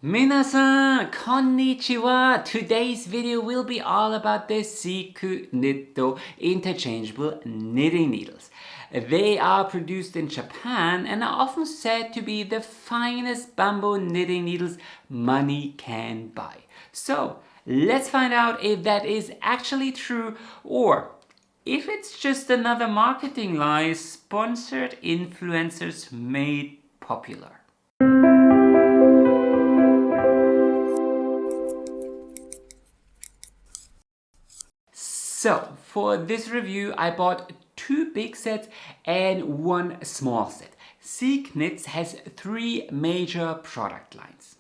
Minasan, konnichiwa! Today's video will be all about the Seeknit interchangeable knitting needles. They are produced in Japan and are often said to be the finest bamboo knitting needles money can buy. So, let's find out if that is actually true or if it's just another marketing lie sponsored influencers made popular. So, for this review, I bought 2 big sets and 1 small set. Seeknits has 3 major product lines.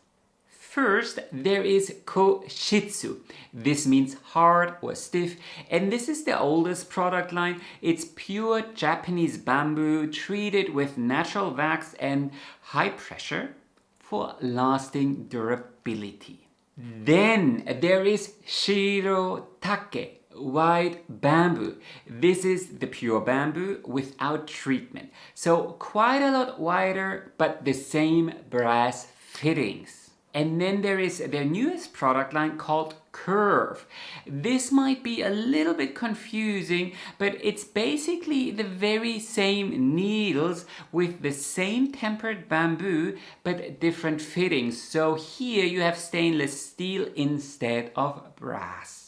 First, there is koshitsu. This means hard or stiff, and this is the oldest product line. It's pure Japanese bamboo treated with natural wax and high pressure for lasting durability. Then there is Shirotake, white bamboo. This is the pure bamboo without treatment. So quite a lot wider, but the same brass fittings. And then there is their newest product line called Curve. This might be a little bit confusing, but it's basically the very same needles with the same tempered bamboo, but different fittings. So here you have stainless steel instead of brass.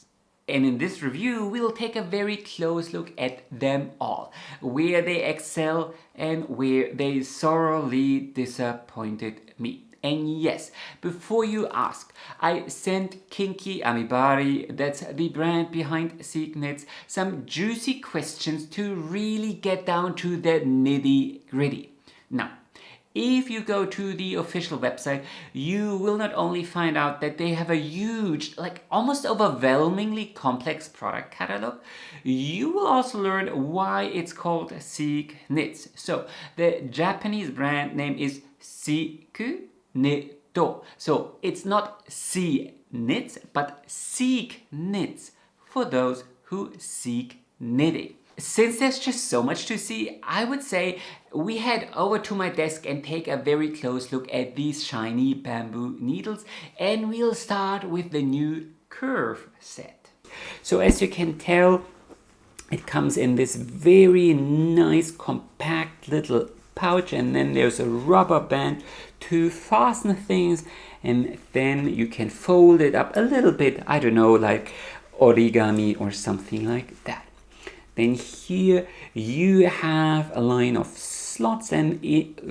And in this review, we'll take a very close look at them all, where they excel and where they sorely disappointed me. And yes, before you ask, I sent Kinky Amibari, that's the brand behind Seeknits, some juicy questions to really get down to the nitty-gritty. Now, if you go to the official website, you will not only find out that they have a huge, like almost overwhelmingly complex product catalog, you will also learn why it's called Seeknits. So, the Japanese brand name is Seeknit. So it's not Seeknits, but Seeknits for those who seek knitting. Since there's just so much to see, I would say we head over to my desk and take a very close look at these shiny bamboo needles, and we'll start with the new Curve set. So as you can tell, it comes in this very nice compact little pouch, and then there's a rubber band to fasten things, and then you can fold it up a little bit, I don't know, like origami or something like that. Then here you have a line of slots, and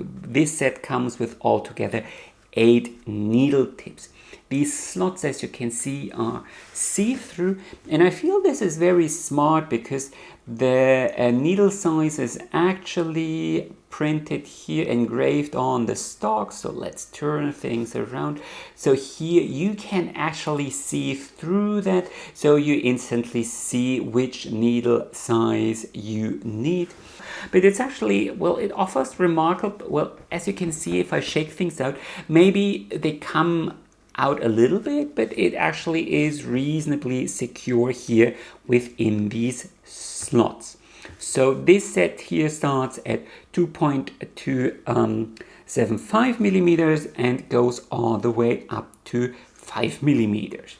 this set comes with altogether 8 needle tips. These slots, as you can see, are see-through, and I feel this is very smart because the needle size is actually printed here, engraved on the stock. So let's turn things around. So here you can actually see through that, so you instantly see which needle size you need. But it's actually, well, it offers remarkable, well, as you can see, if I shake things out, maybe they come out a little bit, but it actually is reasonably secure here within these slots. So this set here starts at 2.275 millimeters and goes all the way up to 5 millimeters.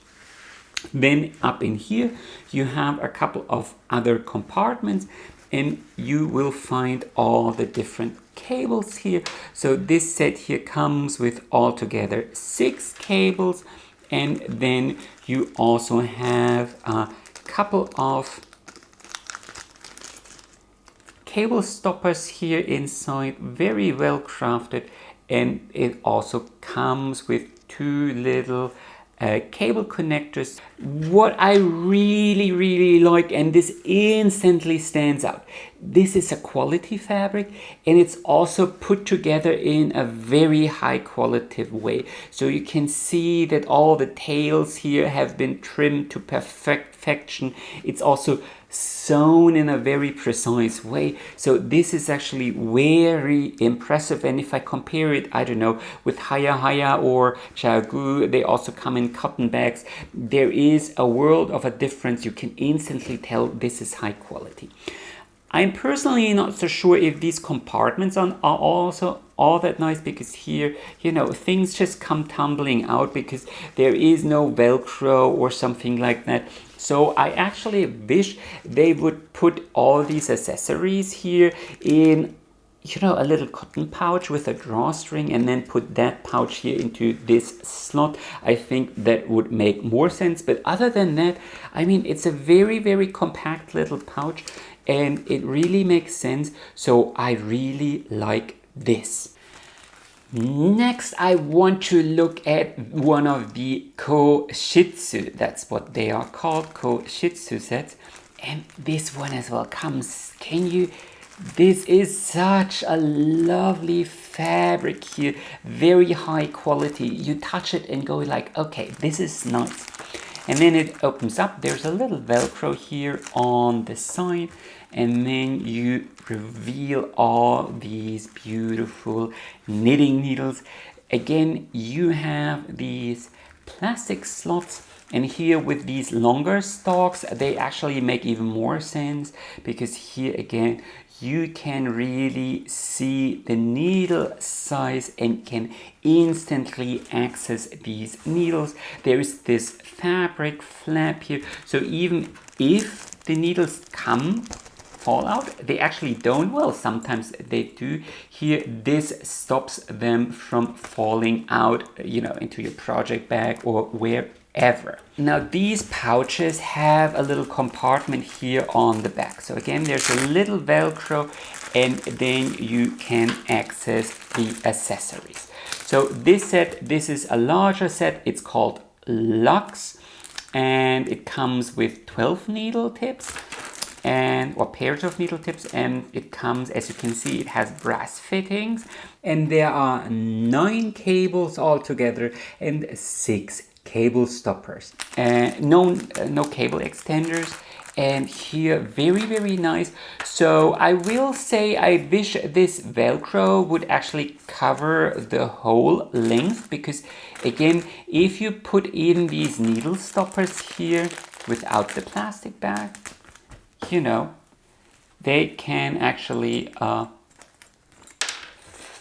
Then up in here you have a couple of other compartments, and you will find all the different cables here. So this set here comes with altogether 6 cables, and then you also have a couple of cable stoppers here inside, very well crafted, and it also comes with 2 little cable connectors. What I really like, and this instantly stands out, this is a quality fabric, and it's also put together in a very high qualitative way. So you can see that all the tails here have been trimmed to perfection. It's also sewn in a very precise way. So this is actually very impressive. And if I compare it, I don't know, with Haya or Chagu, they also come in cotton bags. There is a world of a difference. You can instantly tell this is high quality. I'm personally not so sure if these compartments are also all that nice because here, you know, things just come tumbling out because there is no Velcro or something like that. So I actually wish they would put all these accessories here in, you know, a little cotton pouch with a drawstring and then put that pouch here into this slot. I think that would make more sense. But other than that, I mean, it's a very, very compact little pouch and it really makes sense. So I really like this. Next, I want to look at one of the koshitsu. That's what they are called, koshitsu sets. And this one as well comes, this is such a lovely fabric here, very high quality. You touch it and go like, okay, this is nice. And then it opens up, there's a little Velcro here on the side, and then you reveal all these beautiful knitting needles. Again, you have these plastic slots, and here with these longer stalks, they actually make even more sense because here again, you can really see the needle size and can instantly access these needles. There is this fabric flap here, so even if the needles fall out, they actually don't. Well, sometimes they do. Here, this stops them from falling out, you know, into your project bag or wherever. Now, these pouches have a little compartment here on the back. So again, there's a little Velcro, and then you can access the accessories. So this is a larger set. It's called Luxe, and it comes with 12 needle tips or pairs of needle tips, and it comes, as you can see, it has brass fittings, and there are 9 cables altogether and 6 cable stoppers. No cable extenders, and here very, very nice. So I will say I wish this Velcro would actually cover the whole length, because again, if you put in these needle stoppers here without the plastic bag, you know, they can actually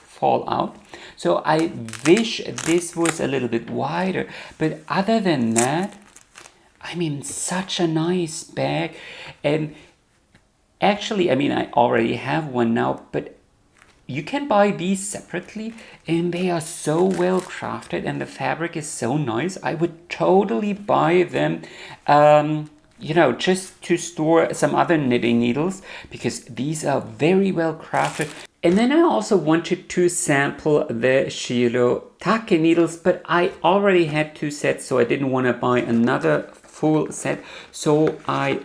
fall out. So I wish this was a little bit wider, but other than that, I mean, such a nice bag. And actually, I mean, I already have one now, but you can buy these separately, and they are so well crafted and the fabric is so nice. I would totally buy them, you know, just to store some other knitting needles, because these are very well crafted. And then I also wanted to sample the Shirotake needles, but I already had 2 sets, so I didn't want to buy another full set. So I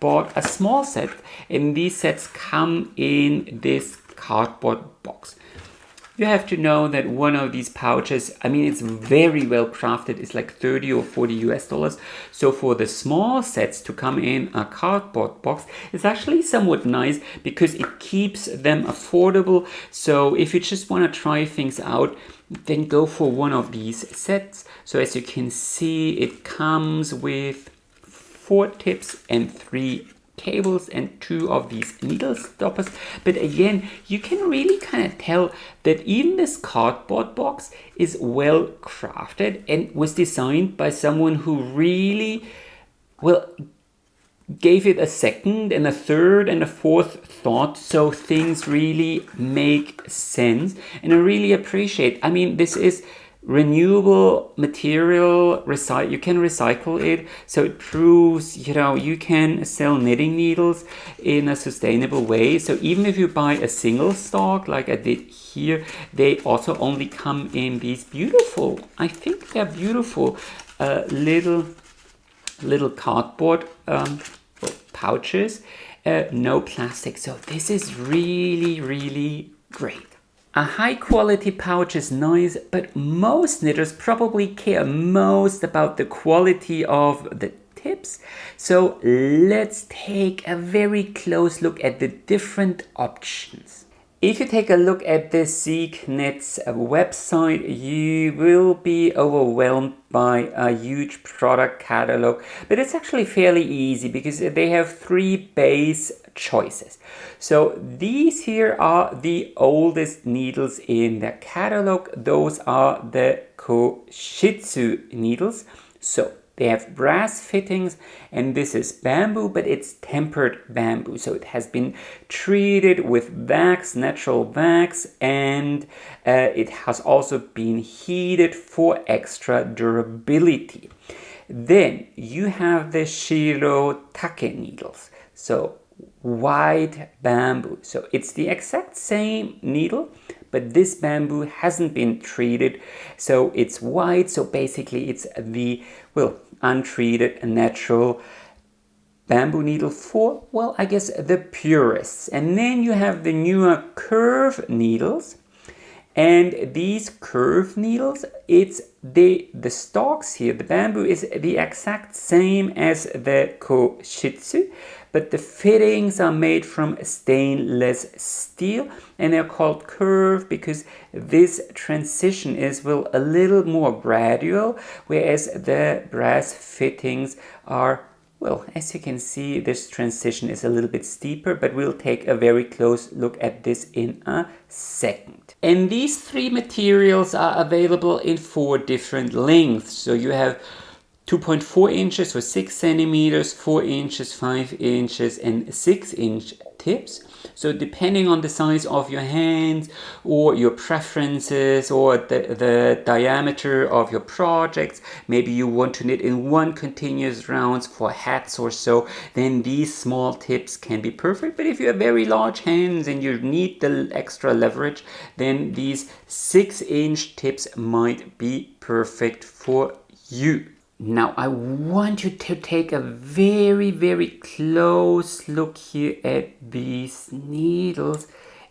bought a small set, and these sets come in this cardboard box. You have to know that one of these pouches, I mean, it's very well crafted. It's like 30 or 40 US dollars. So for the small sets to come in a cardboard box, it's actually somewhat nice because it keeps them affordable. So if you just want to try things out, then go for one of these sets. So as you can see, it comes with 4 tips and 3 cables and 2 of these needle stoppers. But again, you can really kind of tell that even this cardboard box is well crafted and was designed by someone who really, well, gave it a second and a third and a fourth thought, so things really make sense. And I really appreciate, I mean, this is renewable material, you can recycle it, so it proves, you know, you can sell knitting needles in a sustainable way. So even if you buy a single stock like I did here, they also only come in these beautiful, I think they're beautiful, little cardboard pouches, no plastic. So this is really, really great. A high quality pouch is nice, but most knitters probably care most about the quality of the tips. So let's take a very close look at the different options. If you take a look at the Seeknits website, you will be overwhelmed by a huge product catalog, but it's actually fairly easy because they have 3 base choices. So these here are the oldest needles in the catalog. Those are the koshitsu needles. So they have brass fittings, and this is bamboo, but it's tempered bamboo. So it has been treated with wax, natural wax, and it has also been heated for extra durability. Then you have the Shirotake needles. So white bamboo. So it's the exact same needle, but this bamboo hasn't been treated, so it's white. So basically it's the, well, untreated natural bamboo needle for, well, I guess the purists. And then you have the newer curve needles. And these curve needles, it's the stalks here, the bamboo is the exact same as the koshitsu, but the fittings are made from stainless steel, and they're called curve because this transition is, well, a little more gradual, whereas the brass fittings are, well, as you can see, this transition is a little bit steeper, but we'll take a very close look at this in a second. And these three materials are available in 4 different lengths. So you have 2.4 inches or 6 centimeters, 4 inches, 5 inches, and 6-inch tips. So depending on the size of your hands or your preferences or the diameter of your projects, maybe you want to knit in one continuous rounds for hats or so, then these small tips can be perfect. But if you have very large hands and you need the extra leverage, then these 6-inch tips might be perfect for you. Now I want you to take a very, very close look here at these needles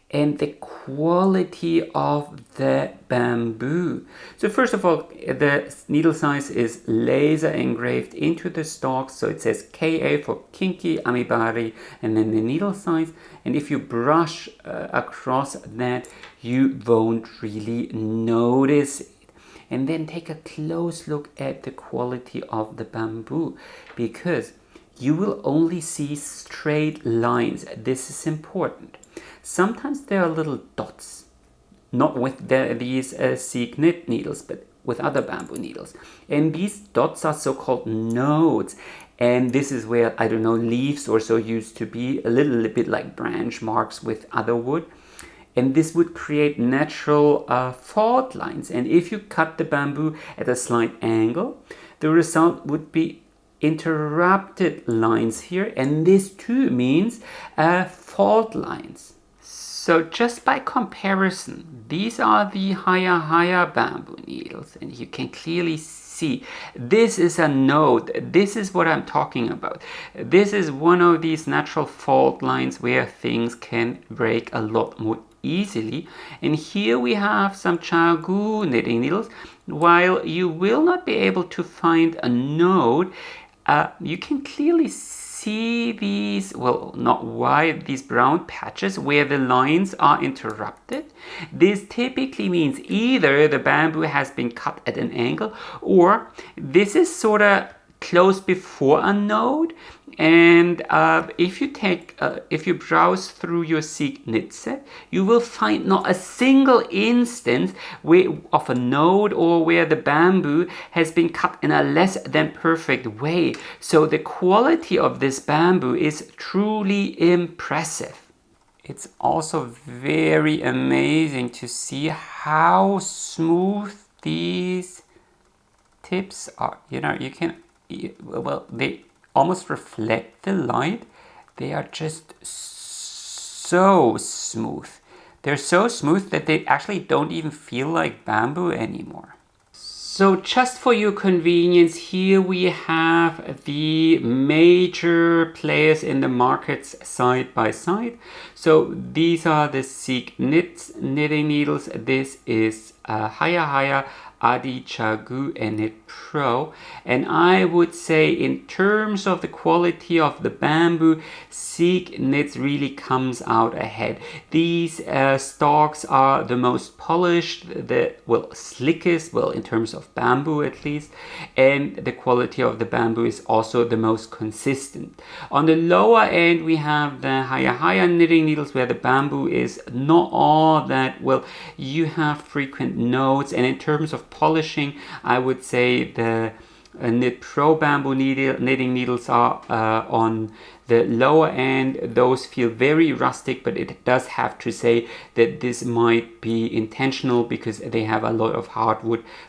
and the quality of the bamboo. So first of all, the needle size is laser engraved into the stalks. So it says KA for kinki, amibari, and then the needle size. And if you brush across that, you won't really notice it. And then take a close look at the quality of the bamboo, because you will only see straight lines. This is important. Sometimes there are little dots, not with these Seeknit needles, but with other bamboo needles. And these dots are so-called nodes. And this is where, I don't know, leaves or so used to be, a little bit like branch marks with other wood. And this would create natural fault lines. And if you cut the bamboo at a slight angle, the result would be interrupted lines here. And this too means fault lines. So just by comparison, these are the higher bamboo needles. And you can clearly see this is a node. This is what I'm talking about. This is one of these natural fault lines where things can break a lot more easily. And here we have some chagu knitting needles. While you will not be able to find a node, you can clearly see these, well, not white, these brown patches where the lines are interrupted. This typically means either the bamboo has been cut at an angle, or this is sort of close before a node. And if you browse through your Seeknit set, you will find not a single instance of a node or where the bamboo has been cut in a less than perfect way. So the quality of this bamboo is truly impressive. It's also very amazing to see how smooth these tips are. You know, you can, well, they almost reflect the light. They are just so smooth. They're so smooth that they actually don't even feel like bamboo anymore. So just for your convenience, here we have the major players in the markets side by side. So these are the Seeknit knitting needles. This is higher Adi, Chagu, and Knit Pro. And I would say in terms of the quality of the bamboo, Seeknits really comes out ahead. These stalks are the most polished, the slickest, in terms of bamboo at least, and the quality of the bamboo is also the most consistent. On the lower end we have the higher knitting needles where the bamboo is not all that you have frequent nodes, and in terms of polishing I would say the Knit Pro bamboo knitting needles are on the lower end. Those feel very rustic, but it does have to say that this might be intentional because they have a lot of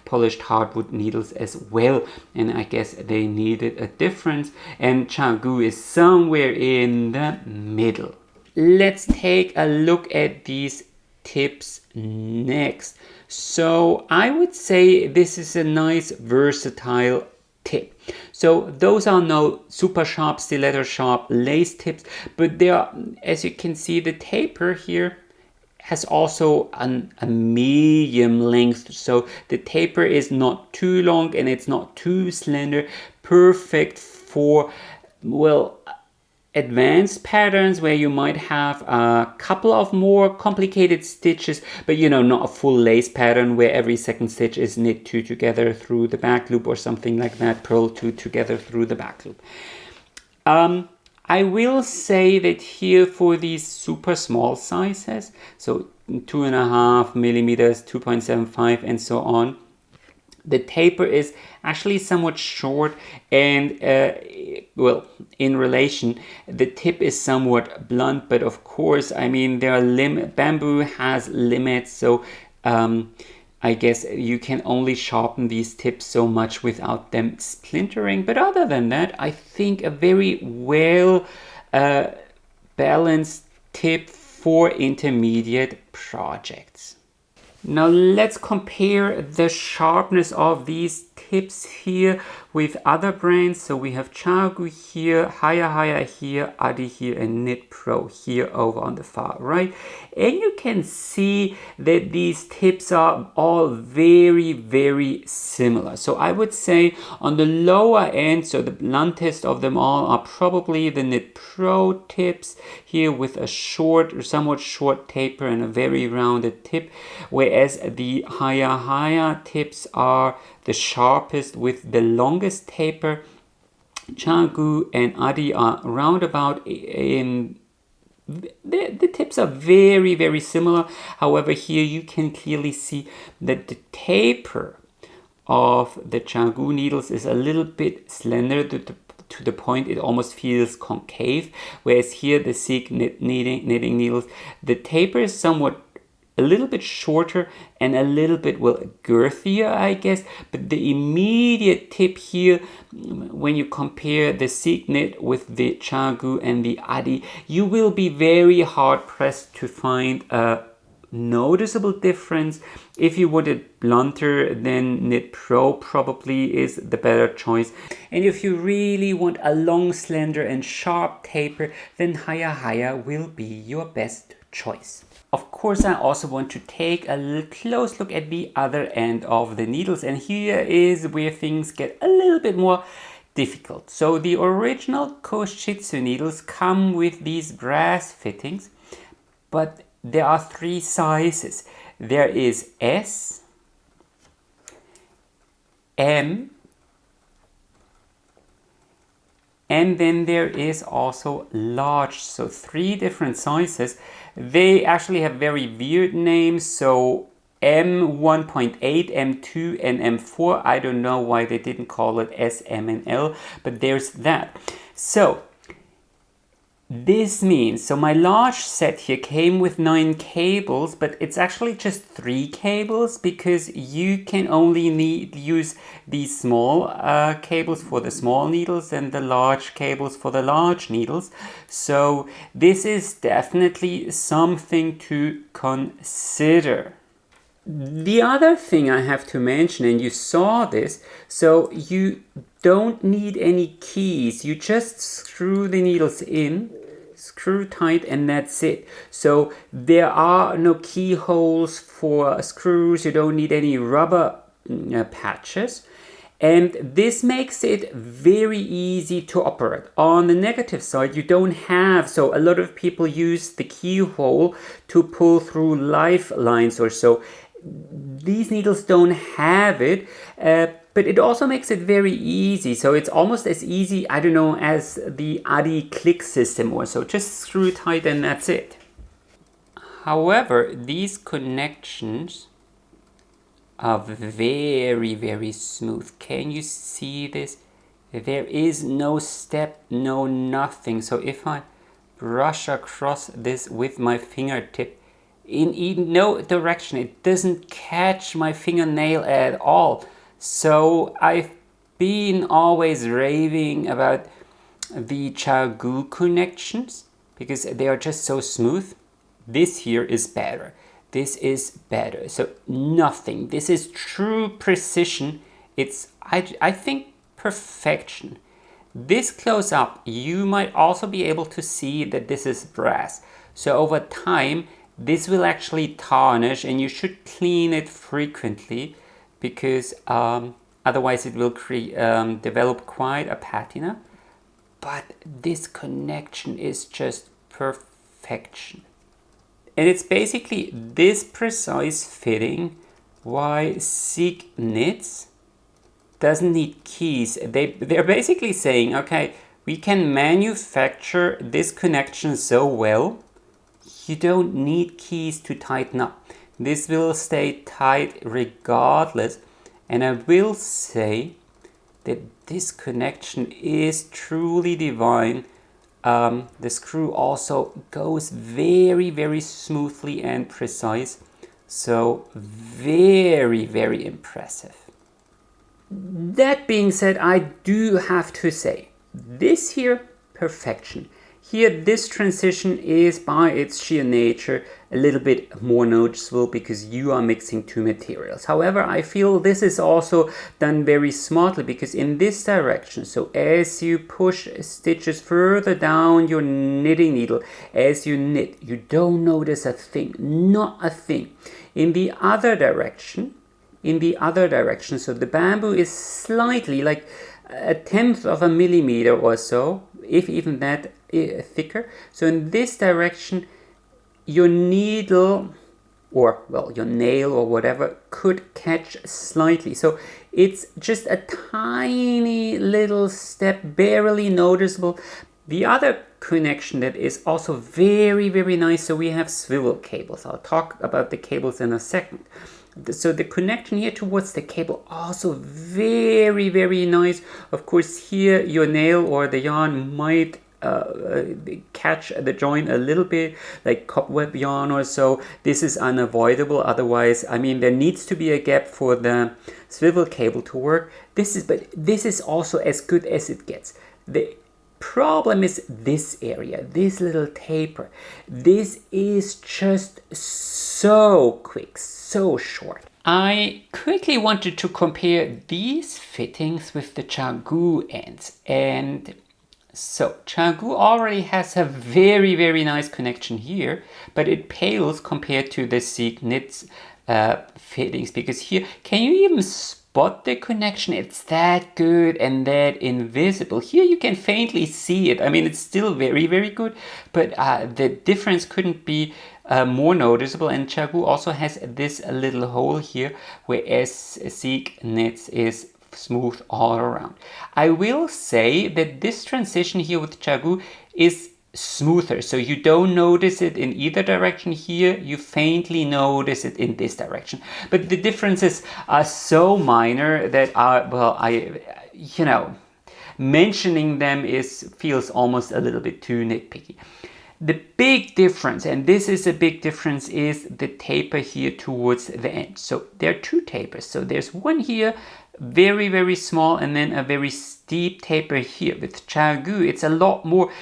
polished hardwood needles as well, and I guess they needed a difference, and Chagu is somewhere in the middle. Let's take a look at these tips next. So I would say this is a nice versatile tip. So those are no super sharp, stiletto sharp lace tips, but they are, as you can see, the taper here has also a medium length, so the taper is not too long and it's not too slender, perfect for advanced patterns where you might have a couple of more complicated stitches, but not a full lace pattern where every second stitch is knit 2 together through the back loop or something like that, purl 2 together through the back loop. I will say that here for these super small sizes, so 2.5 millimeters, 2.75 and so on, the taper is actually somewhat short, and in relation the tip is somewhat blunt, but of course there are bamboo has limits, so I guess you can only sharpen these tips so much without them splintering. But other than that, I think a very well balanced tip for intermediate projects. Now let's compare the sharpness of these tips here with other brands. So we have Chagu here, Haya here, Adi here, and Knit Pro here over on the far right. And you can see that these tips are all very, very similar. So I would say on the lower end, so the bluntest of them all are probably the Knit Pro tips here with a somewhat short taper and a very rounded tip, whereas the Haya tips are the sharpest with the longest taper. Chagu and Adi are roundabout in the tips are very, very similar. However, here you can clearly see that the taper of the Chagu needles is a little bit slender to the point it almost feels concave, whereas here the Seeknit knitting needles, the taper is somewhat a little bit shorter and a little bit girthier, I guess, but the immediate tip here, when you compare the Seeknit with the Chagu and the Adi, you will be very hard pressed to find a noticeable difference. If you want it blunter, then Knit Pro probably is the better choice, and if you really want a long, slender and sharp taper, then Haya will be your best choice. Of course, I also want to take a close look at the other end of the needles, and here is where things get a little bit more difficult. So the original koshitsu needles come with these brass fittings, but there are 3 sizes. There is S, M, and then there is also large, so 3 different sizes. They actually have very weird names, so M1.8, M2 and M4. I don't know why they didn't call it S, M and L, but there's that. So this means, so my large set here came with 9 cables, but it's actually just 3 cables because you can only use these small cables for the small needles and the large cables for the large needles. So this is definitely something to consider. The other thing I have to mention, and you saw this, so you don't need any keys. You just screw the needles in, screw tight, and that's it. So there are no keyholes for screws. You don't need any rubber patches. And this makes it very easy to operate. On the negative side, you don't have, so a lot of people use the keyhole to pull through lifelines or so. These needles don't have it, but it also makes it very easy. So it's almost as easy, I don't know, as the Adi click system or so. Just screw tight and that's it. However, these connections are very, very smooth. Can you see this? There is no step, no nothing. So if I brush across this with my fingertip in no direction, it doesn't catch my fingernail at all. So I've been always raving about the CHAGU connections because they are just so smooth. This here is better. This is better. So nothing. This is true precision. It's, I think, perfection. This close up, you might also be able to see that this is brass. So over time, this will actually tarnish and you should clean it frequently because otherwise it will develop quite a patina. But this connection is just perfection. And it's basically this precise fitting why Seeknits doesn't need keys. They're basically saying, okay, we can manufacture this connection so well, you don't need keys to tighten up. This will stay tight regardless. And I will say that this connection is truly divine. The screw also goes very, very smoothly and precise. So very, very impressive. That being said, I do have to say, this here, perfection. Here, this transition is by its sheer nature a little bit more noticeable because you are mixing two materials. However, I feel this is also done very smartly because in this direction, so as you push stitches further down your knitting needle, as you knit, you don't notice a thing, not a thing. In the other direction, so the bamboo is slightly like 1/10 of a millimeter or so, if even that thicker. So in this direction, your needle or your nail or whatever could catch slightly. So it's just a tiny little step, barely noticeable. The other connection that is also very, very nice, so we have swivel cables. I'll talk about the cables in a second. So the connection here towards the cable also very, very nice. Of course, here your nail or the yarn might catch the joint a little bit, like cobweb yarn or so. This is unavoidable. Otherwise, I mean, there needs to be a gap for the swivel cable to work. But this is also as good as it gets. The problem is this area, this little taper. This is just so quick, so short. I quickly wanted to compare these fittings with the CHAGU ends, and so CHAGU already has a very, very nice connection here, but it pales compared to the Seeknits fittings because here, can you even spot the connection? It's that good and that invisible. Here you can faintly see it. I mean, it's still very, very good, but the difference couldn't be more noticeable. And CHAGU also has this little hole here, whereas Seeknits is smooth all around. I will say that this transition here with CHAGU is smoother, so you don't notice it in either direction. Here you faintly notice it in this direction, but the differences are so minor that mentioning them feels almost a little bit too nitpicky. The big difference, and this is a big difference, is the taper here towards the end. So there are two tapers. So there's one here, very, very small, and then a very steep taper here. With CHAGU, it's a lot more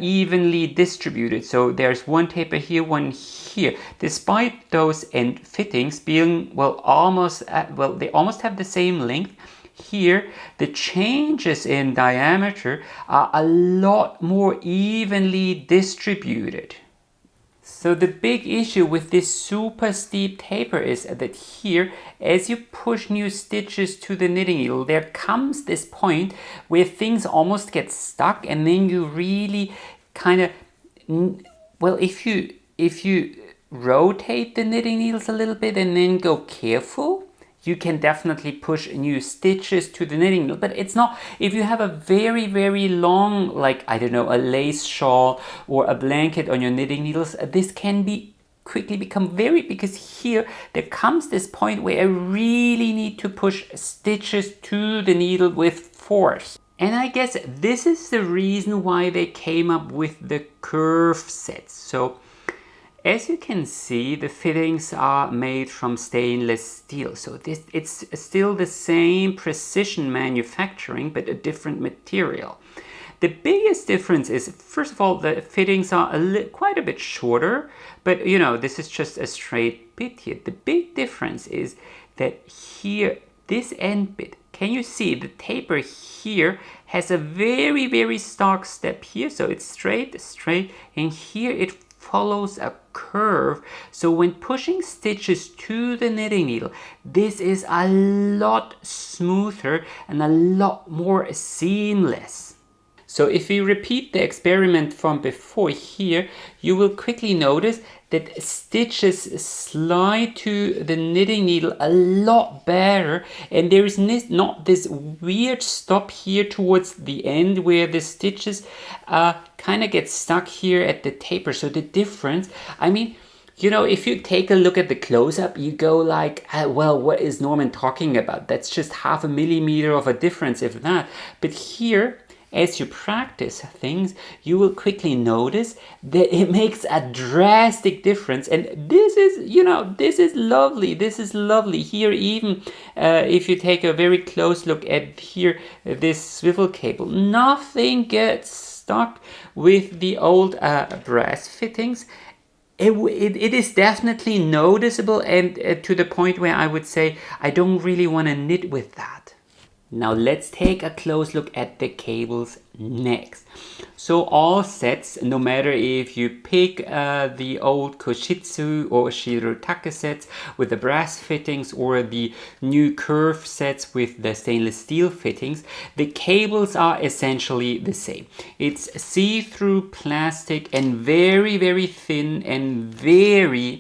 evenly distributed. So there's one taper here, one here. Despite those end fittings being, they almost have the same length. Here, the changes in diameter are a lot more evenly distributed. So the big issue with this super steep taper is that here, as you push new stitches to the knitting needle, there comes this point where things almost get stuck, and then you really kind of, well, if you rotate the knitting needles a little bit and then go careful, you can definitely push new stitches to the knitting needle. But it's not, if you have a very, very long, like, I don't know, a lace shawl or a blanket on your knitting needles, this can be quickly become very, because here there comes this point where I really need to push stitches to the needle with force. And I guess this is the reason why they came up with the curve sets. So as you can see, the fittings are made from stainless steel. So it's still the same precision manufacturing, but a different material. The biggest difference is, first of all, the fittings are quite a bit shorter, but you know, this is just a straight bit here. The big difference is that here, this end bit, can you see the taper here has a very, very stark step here. So it's straight, and here it follows a curve. So when pushing stitches to the knitting needle, this is a lot smoother and a lot more seamless. So if we repeat the experiment from before here, you will quickly notice that stitches slide to the knitting needle a lot better, and there is not this weird stop here towards the end where the stitches kind of get stuck here at the taper. So the difference, I mean, you know, if you take a look at the close-up, you go like, well, what is Norman talking about? That's just 0.5 millimeter of a difference, if that. But here, as you practice things, you will quickly notice that it makes a drastic difference. And this is, you know, this is lovely. This is lovely. Here, even if you take a very close look at here, this swivel cable, nothing gets stuck with the old brass fittings. It is definitely noticeable, and to the point where I would say I don't really want to knit with that. Now let's take a close look at the cables next. So all sets, no matter if you pick the old koshitsu or Shirotake sets with the brass fittings or the new curve sets with the stainless steel fittings, the cables are essentially the same. It's see-through plastic and very, very thin and very,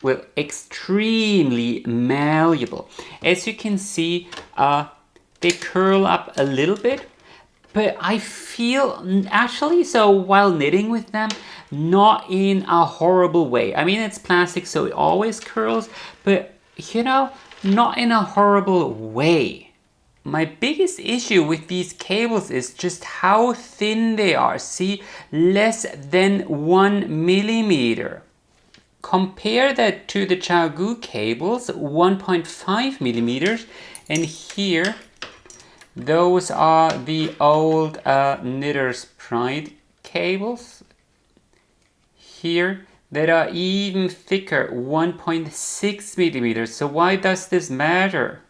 well, extremely malleable. As you can see, they curl up a little bit, but I feel actually, so while knitting with them, not in a horrible way. I mean, it's plastic, so it always curls, but you know, not in a horrible way. My biggest issue with these cables is just how thin they are. See, less than 1 millimeter. Compare that to the Chaogu cables, 1.5 millimeters, and here, those are the old Knitter's Pride cables. Here, that are even thicker, 1.6 millimeters. So why does this matter?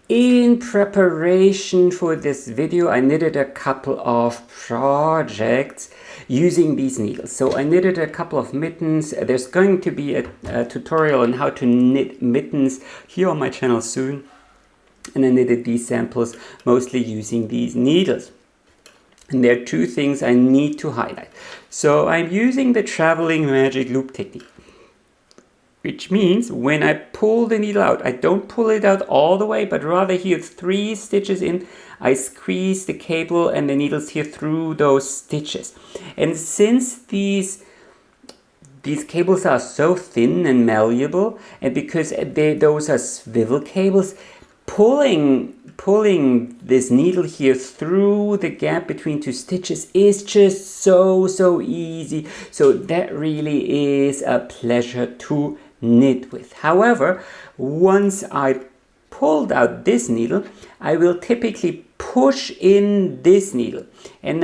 In preparation for this video, I knitted a couple of projects using these needles. So I knitted a couple of mittens. There's going to be a tutorial on how to knit mittens here on my channel soon. And I knitted these samples mostly using these needles. And there are two things I need to highlight. So I'm using the traveling magic loop technique, which means when I pull the needle out, I don't pull it out all the way, but rather here 3 stitches in, I squeeze the cable and the needles here through those stitches. And since these cables are so thin and malleable, and because those are swivel cables, pulling this needle here through the gap between 2 stitches is just so easy. So that really is a pleasure to knit with. However, once I pulled out this needle, I will typically push in this needle. And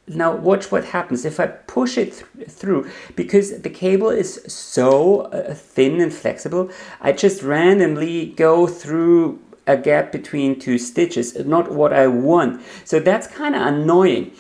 now watch what happens if I push it through. Because the cable is so thin and flexible, I just randomly go through a gap between 2 stitches, not what I want. So that's kind of annoying.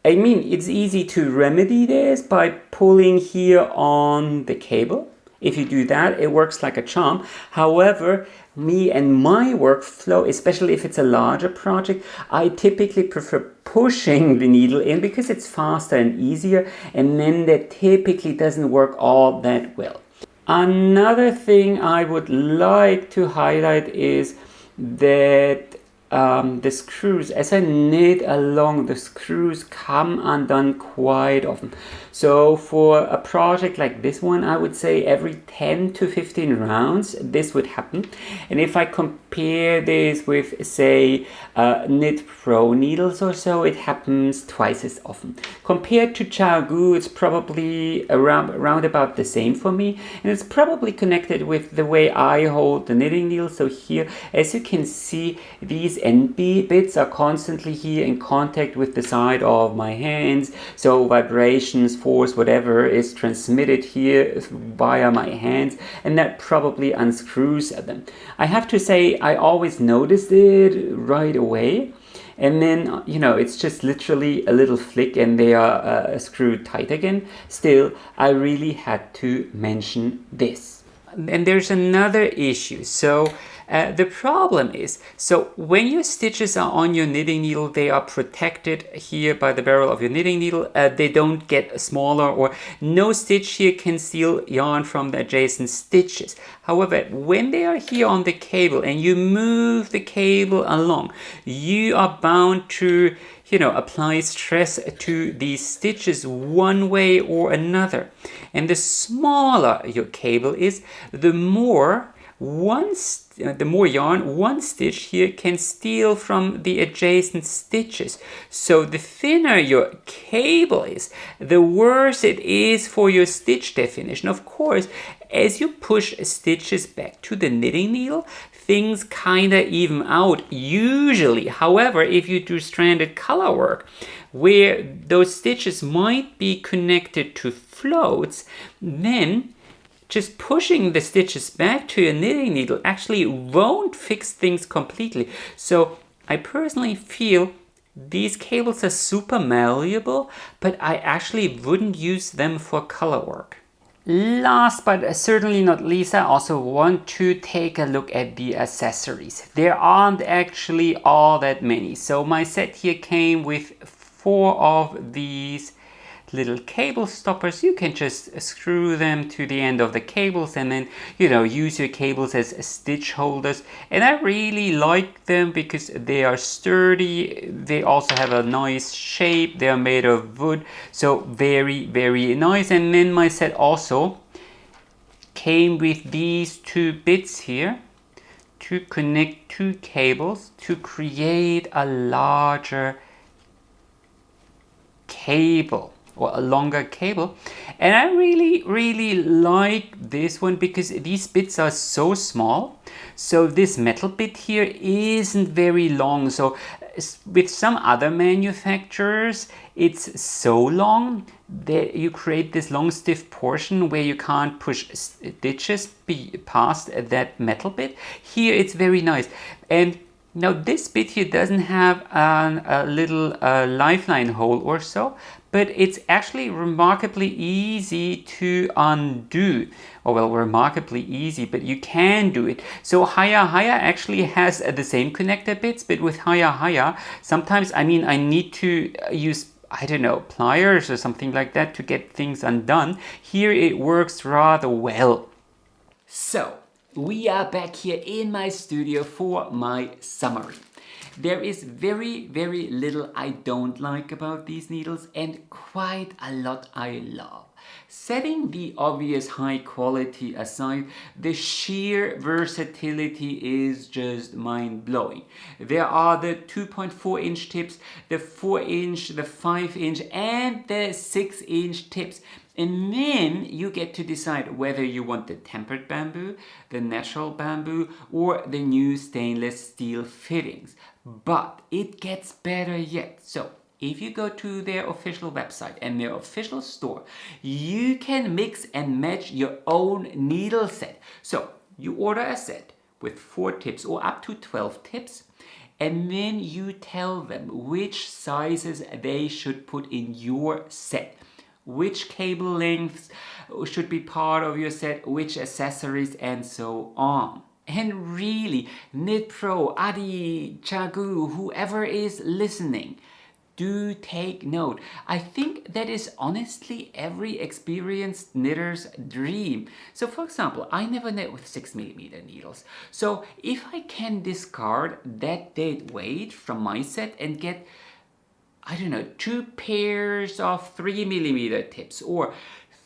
I mean, it's easy to remedy this by pulling here on the cable. If you do that, it works like a charm. However, me and my workflow, especially if it's a larger project, I typically prefer pushing the needle in because it's faster and easier, and then that typically doesn't work all that well. Another thing I would like to highlight is that the screws, as I knit along, the screws come undone quite often. So for a project like this one, I would say every 10 to 15 rounds this would happen. And if I compare this with, say, Knit Pro needles or so, it happens twice as often. Compared to Chaogu, it's probably around about the same for me, and it's probably connected with the way I hold the knitting needle. So here, as you can see, these end bits are constantly here in contact with the side of my hands, so vibrations, force, whatever is transmitted here via my hands, and that probably unscrews them. I have to say, I always noticed it right away, and then, you know, it's just literally a little flick and they are screwed tight again. Still, I really had to mention this. And there's another issue. So the problem is, so when your stitches are on your knitting needle, they are protected here by the barrel of your knitting needle. They don't get smaller, or no stitch here can steal yarn from the adjacent stitches. However, when they are here on the cable and you move the cable along, you are bound to, you know, apply stress to these stitches one way or another. And the smaller your cable is, the more yarn one stitch here can steal from the adjacent stitches. So the thinner your cable is, the worse it is for your stitch definition. Of course, as you push stitches back to the knitting needle, things kinda even out usually. However, if you do stranded color work, where those stitches might be connected to floats, then just pushing the stitches back to your knitting needle actually won't fix things completely. So I personally feel these cables are super malleable, but I actually wouldn't use them for color work. Last but certainly not least, I also want to take a look at the accessories. There aren't actually all that many. So my set here came with 4 of these little cable stoppers. You can just screw them to the end of the cables and then, you know, use your cables as stitch holders. And I really like them because they are sturdy. They also have a nice shape. They are made of wood, so very, very nice. And then my set also came with these 2 bits here to connect 2 cables to create a larger cable, or a longer cable. And I really like this one because these bits are so small. So this metal bit here isn't very long. So with some other manufacturers, it's so long that you create this long stiff portion where you can't push stitches past that metal bit. Here it's very nice. And now this bit here doesn't have a little lifeline hole or so, but it's actually remarkably easy to undo. Oh, well, remarkably easy, but you can do it. So Haya actually has the same connector bits, but with Haya, sometimes, I mean, I need to use, I don't know, pliers or something like that to get things undone. Here it works rather well. So, we are back here in my studio for my summary. There is very little I don't like about these needles and quite a lot I love. Setting the obvious high quality aside, the sheer versatility is just mind-blowing. There are the 2.4-inch tips, the 4-inch, the 5-inch and the 6-inch tips. And then you get to decide whether you want the tempered bamboo, the natural bamboo, or the new stainless steel fittings. But it gets better yet. So if you go to their official website and their official store, you can mix and match your own needle set. So you order a set with 4 tips or up to 12 tips, and then you tell them which sizes they should put in your set. Which cable lengths should be part of your set, which accessories, and so on. And really, Knit Pro, Adi, Chagu, whoever is listening, do take note. I think that is honestly every experienced knitter's dream. So for example, I never knit with 6mm needles. So if I can discard that dead weight from my set and get, I don't know, 2 pairs of 3mm tips, or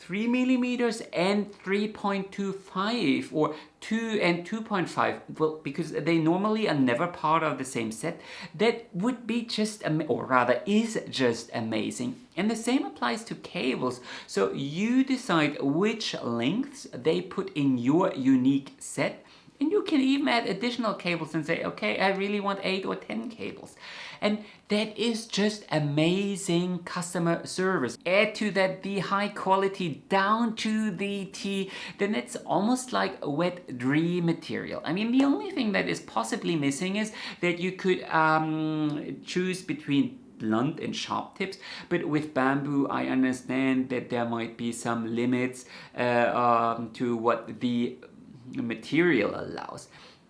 3mm and 3.25, or 2 and 2.5, well, because they normally are never part of the same set, that would be just, or rather is just amazing. And the same applies to cables. So you decide which lengths they put in your unique set. And you can even add additional cables and say, okay, I really want 8 or 10 cables. And that is just amazing customer service. Add to that the high quality down to the T, then it's almost like a wet dream material. I mean, the only thing that is possibly missing is that you could choose between blunt and sharp tips, but with bamboo I understand that there might be some limits to what the material allows.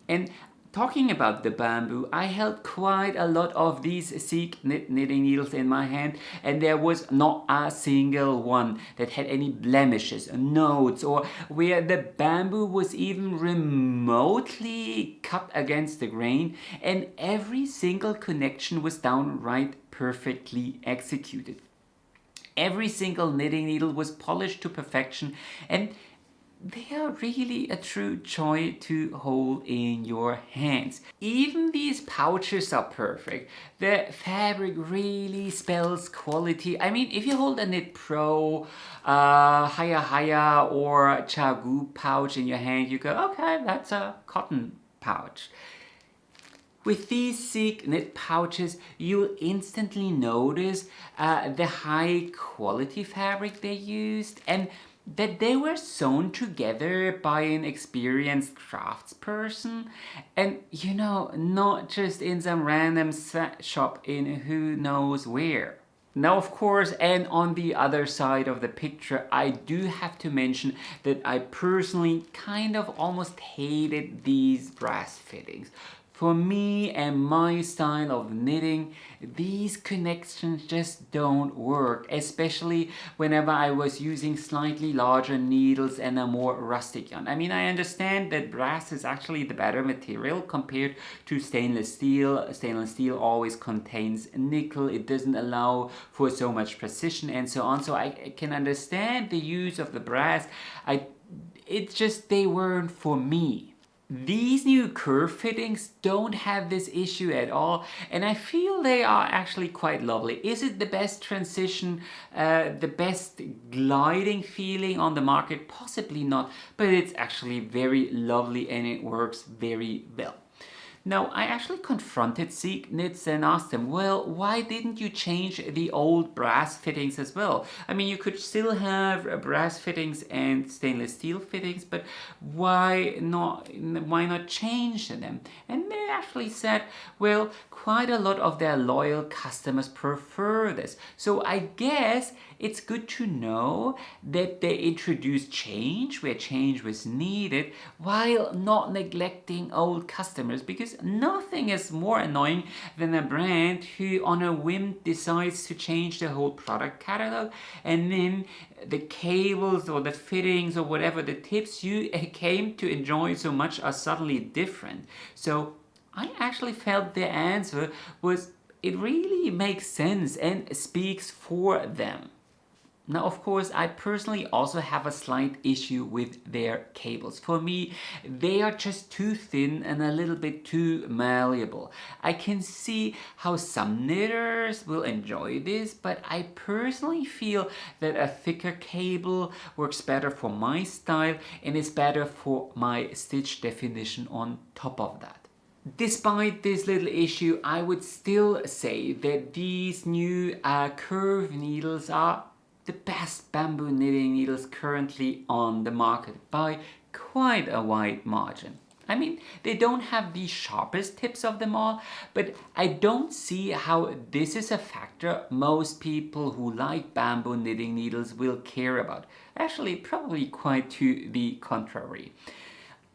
And talking about the bamboo, I held quite a lot of these Seeknit knitting needles in my hand, and there was not a single one that had any blemishes, notes, or where the bamboo was even remotely cut against the grain, and every single connection was downright perfectly executed. Every single knitting needle was polished to perfection, and they are really a true joy to hold in your hands. Even these pouches are perfect. The fabric really spells quality. I mean, if you hold a Knit Pro, Haya or Chagu pouch in your hand, you go, okay, that's a cotton pouch. With these Seeknit pouches, you'll instantly notice the high quality fabric they used, and that they were sewn together by an experienced craftsperson, and you know, not just in some random shop in who knows where. Now, of course, and on the other side of the picture, I do have to mention that I personally kind of almost hated these brass fittings. For me and my style of knitting, these connections just don't work, especially whenever I was using slightly larger needles and a more rustic yarn. I mean, I understand that brass is actually the better material compared to stainless steel. Stainless steel always contains nickel, it doesn't allow for so much precision and so on, so I can understand the use of the brass. It's just they weren't for me. These new curve fittings don't have this issue at all, and I feel they are actually quite lovely. Is it the best transition, the best gliding feeling on the market? Possibly not, but it's actually very lovely and it works very well. Now, I actually confronted Seeknits and asked them, well, why didn't you change the old brass fittings as well? I mean, you could still have brass fittings and stainless steel fittings, but why not change them? And they actually said, well, quite a lot of their loyal customers prefer this. So I guess it's good to know that they introduced change where change was needed while not neglecting old customers, because nothing is more annoying than a brand who on a whim decides to change the whole product catalog, and then the cables or the fittings or whatever, the tips you came to enjoy so much are suddenly different. So I actually felt the answer was, it really makes sense and speaks for them. Now, of course, I personally also have a slight issue with their cables. For me, they are just too thin and a little bit too malleable. I can see how some knitters will enjoy this, but I personally feel that a thicker cable works better for my style and is better for my stitch definition on top of that. Despite this little issue, I would still say that these new curve needles are the best bamboo knitting needles currently on the market by quite a wide margin. I mean, they don't have the sharpest tips of them all, but I don't see how this is a factor most people who like bamboo knitting needles will care about. Actually, probably quite to the contrary.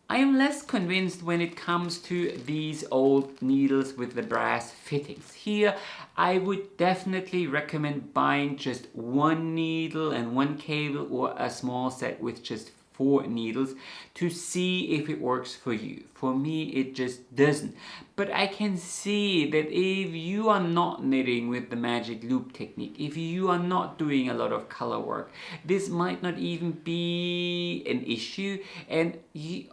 I am less convinced when it comes to these old needles with the brass fittings. Here, I would definitely recommend buying just one needle and one cable, or a small set with just 4 needles to see if it works for you. For me, it just doesn't. But I can see that if you are not knitting with the magic loop technique, if you are not doing a lot of color work, this might not even be an issue, and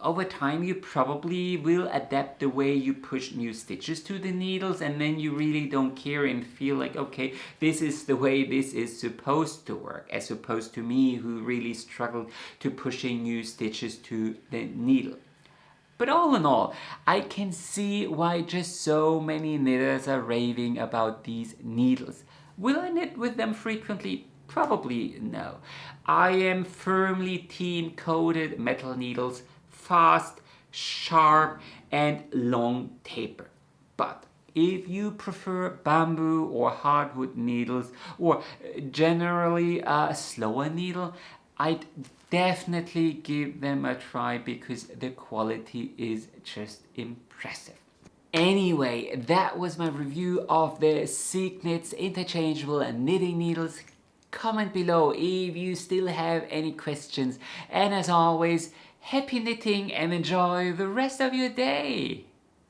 over time you probably will adapt the way you push new stitches to the needles, and then you really don't care and feel like, okay, this is the way this is supposed to work, as opposed to me, who really struggled to pushing new stitches to the needle. But all in all, I can see why just so many knitters are raving about these needles. Will I knit with them frequently? Probably no. I am firmly team coated metal needles, fast, sharp, and long taper. But if you prefer bamboo or hardwood needles, or generally a slower needle, I'd definitely give them a try because the quality is just impressive. Anyway, that was my review of the Seeknits interchangeable knitting needles. Comment below if you still have any questions, and as always, happy knitting and enjoy the rest of your day!